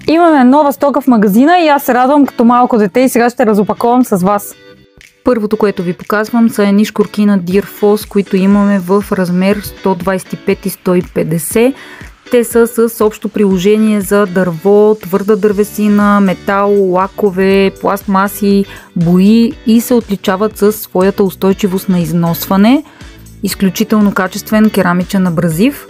Имаме нова стока в магазина и аз се радвам като малко дете и сега ще разопаковам с вас. Първото, което ви показвам, са едни шкурки на Дирфос, които имаме в размер 125 и 150. Те са с общо приложение за дърво, твърда дървесина, метал, лакове, пластмаси, бои и се отличават със своята устойчивост на износване. Изключително качествен керамичен абразив.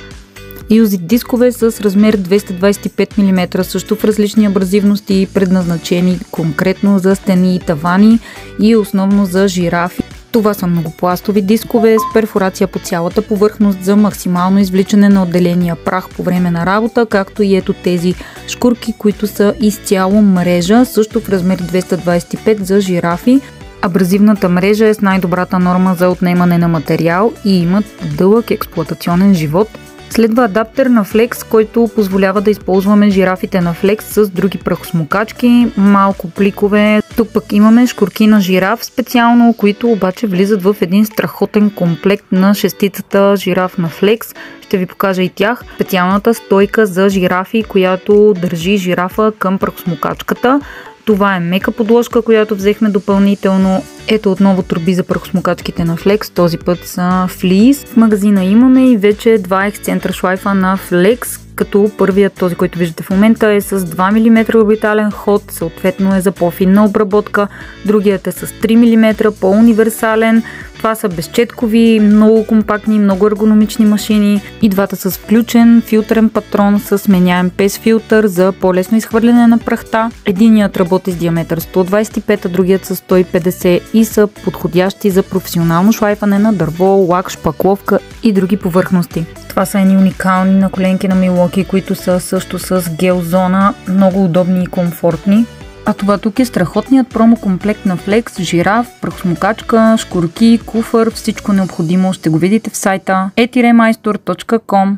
Юзит дискове с размер 225 мм, също в различни абразивности, предназначени конкретно за стени и тавани и основно за жирафи. Това са многопластови дискове с перфорация по цялата повърхност за максимално извличане на отделения прах по време на работа, както и ето тези шкурки, които са изцяло мрежа, също в размер 225 за жирафи. Абразивната мрежа е с най-добрата норма за отнемане на материал и имат дълъг експлоатационен живот. Следва адаптер на Flex, който позволява да използваме жирафите на Flex с други прахосмокачки, малко пликове. Тук пък имаме шкурки на жираф специално, които обаче влизат в един страхотен комплект на шестицата жираф на Flex. Ще ви покажа и тях. Специалната стойка за жирафи, която държи жирафа към прахосмокачката. Това е мека подложка, която взехме допълнително. Ето отново турби за прахосмокачките на Flex, този път са Fleece. В магазина имаме и вече два ексцентър шлайфа на Flex, като първият, този, който виждате в момента, е с 2 мм орбитален ход, съответно е за по-финна обработка. Другият е с 3 мм, по-универсален. Това са безчеткови, много компактни, много ергономични машини. И двата с включен филтрен патрон с сменяем пес филтър за по-лесно изхвърляне на прахта. Единият работи с диаметър 125, а другият с 150 и са подходящи за професионално шлайфане на дърво, лак, шпакловка и други повърхности. Това са едни уникални наколенки на Milwaukee, които са също с гел зона, много удобни и комфортни. А това тук е страхотният промокомплект на Flex, жираф, прахосмокачка, шкурки, куфър, всичко необходимо ще го видите в сайта e-meister.com.